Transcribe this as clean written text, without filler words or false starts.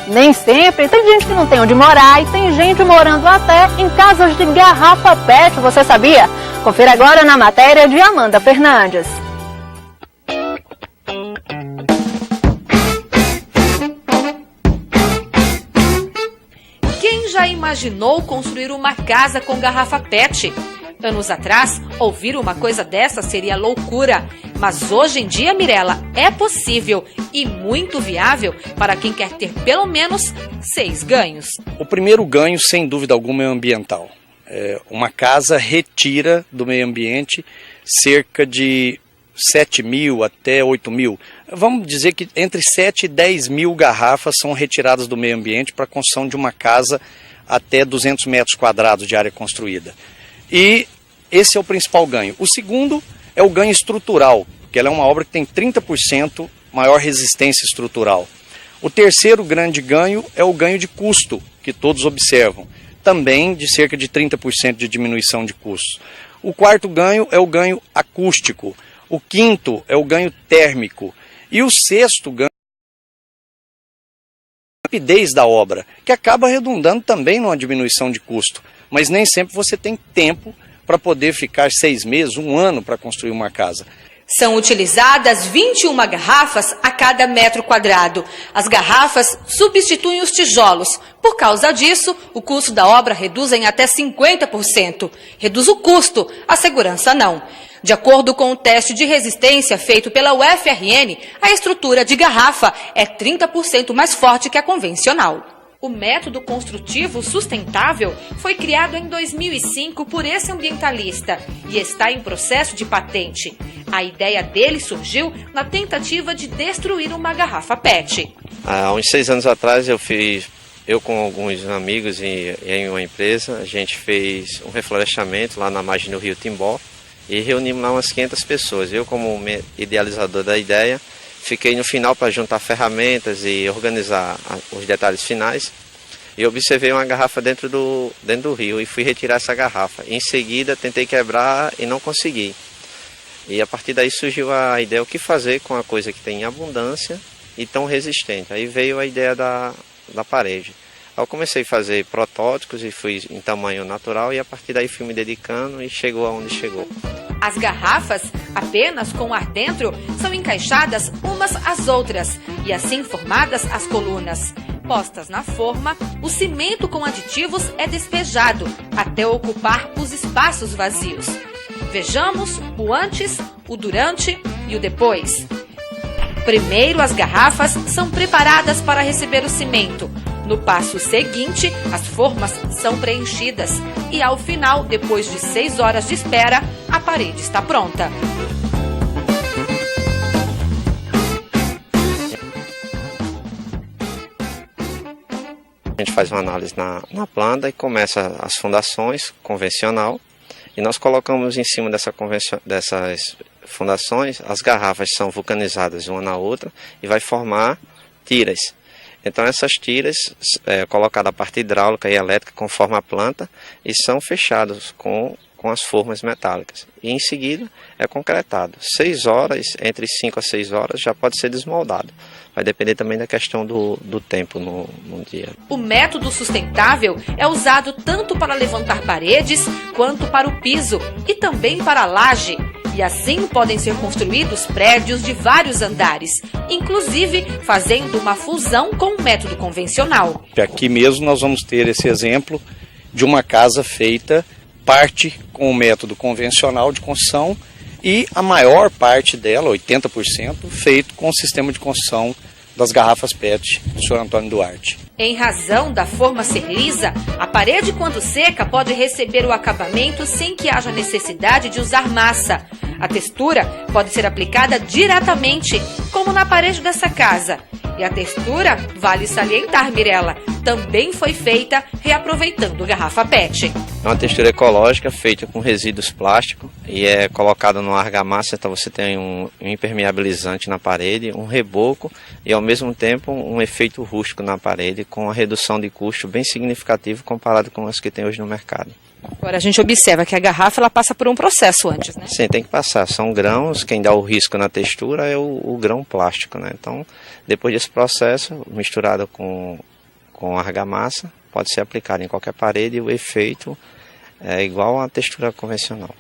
Nem sempre, tem gente que não tem onde morar e tem gente morando até em casas de garrafa PET, você sabia? Confira agora na matéria de Amanda Fernandes. Quem já imaginou construir uma casa com garrafa PET? Anos atrás, ouvir uma coisa dessa seria loucura. Mas hoje em dia, Mirella, é possível e muito viável para quem quer ter pelo menos 6 ganhos. O primeiro ganho, sem dúvida alguma, é ambiental. Uma casa retira do meio ambiente cerca de 7 mil até 8 mil. Vamos dizer que entre 7 e 10 mil garrafas são retiradas do meio ambiente para a construção de uma casa até 200 metros quadrados de área construída. E esse é o principal ganho. O segundo é o ganho estrutural, porque ela é uma obra que tem 30% maior resistência estrutural. O terceiro grande ganho é o ganho de custo, que todos observam, também de cerca de 30% de diminuição de custos. O quarto ganho é o ganho acústico, o quinto é o ganho térmico e o sexto ganho é a rapidez da obra, que acaba redundando também numa diminuição de custo, mas nem sempre você tem tempo para poder ficar 6 meses, 1 ano para construir uma casa. São utilizadas 21 garrafas a cada metro quadrado. As garrafas substituem os tijolos. Por causa disso, o custo da obra reduz em até 50%. Reduz o custo, a segurança não. De acordo com o teste de resistência feito pela UFRN, a estrutura de garrafa é 30% mais forte que a convencional. O método construtivo sustentável foi criado em 2005 por esse ambientalista e está em processo de patente. A ideia dele surgiu na tentativa de destruir uma garrafa PET. Há uns 6 anos atrás eu com alguns amigos e em uma empresa, a gente fez um reflorestamento lá na margem do rio Timbó e reunimos lá umas 500 pessoas. Eu, como idealizador da ideia, fiquei no final para juntar ferramentas e organizar os detalhes finais. E observei uma garrafa dentro do rio e fui retirar essa garrafa. Em seguida tentei quebrar e não consegui. E a partir daí surgiu a ideia o que fazer com a coisa que tem em abundância e tão resistente. Aí veio a ideia da parede. Aí eu comecei a fazer protótipos e fui em tamanho natural e a partir daí fui me dedicando e chegou aonde chegou. As garrafas, apenas com ar dentro, são encaixadas umas às outras e assim formadas as colunas. Postas na forma, o cimento com aditivos é despejado até ocupar os espaços vazios. Vejamos o antes, o durante e o depois. Primeiro, as garrafas são preparadas para receber o cimento. No passo seguinte, as formas são preenchidas e ao final, depois de 6 horas de espera, a parede está pronta. A gente faz uma análise na planta e começa as fundações convencional e nós colocamos em cima dessas fundações, as garrafas são vulcanizadas uma na outra e vai formar tiras. Então essas tiras colocadas a parte hidráulica e elétrica conforme a planta e são fechadas com as formas metálicas. E em seguida é concretado. 6 horas, entre 5 a 6 horas já pode ser desmoldado. Vai depender também da questão do tempo no dia. O método sustentável é usado tanto para levantar paredes quanto para o piso e também para a laje. E assim podem ser construídos prédios de vários andares, inclusive fazendo uma fusão com o método convencional. Aqui mesmo nós vamos ter esse exemplo de uma casa feita parte com o método convencional de construção e a maior parte dela, 80%, feito com o sistema de construção das garrafas PET do Sr. Antônio Duarte. Em razão da forma ser lisa, a parede, quando seca, pode receber o acabamento sem que haja necessidade de usar massa. A textura pode ser aplicada diretamente, como na parede dessa casa. E a textura, vale salientar, Mirella, também foi feita reaproveitando garrafa PET. É uma textura ecológica feita com resíduos plásticos e é colocada no argamassa, então você tem um impermeabilizante na parede, um reboco e ao mesmo tempo um efeito rústico na parede com uma redução de custo bem significativo comparado com as que tem hoje no mercado. Agora a gente observa que a garrafa ela passa por um processo antes, né? Sim, tem que passar. São grãos, quem dá o risco na textura é o grão plástico, né? Então, depois desse processo, misturado com com argamassa, pode ser aplicado em qualquer parede e o efeito é igual à textura convencional.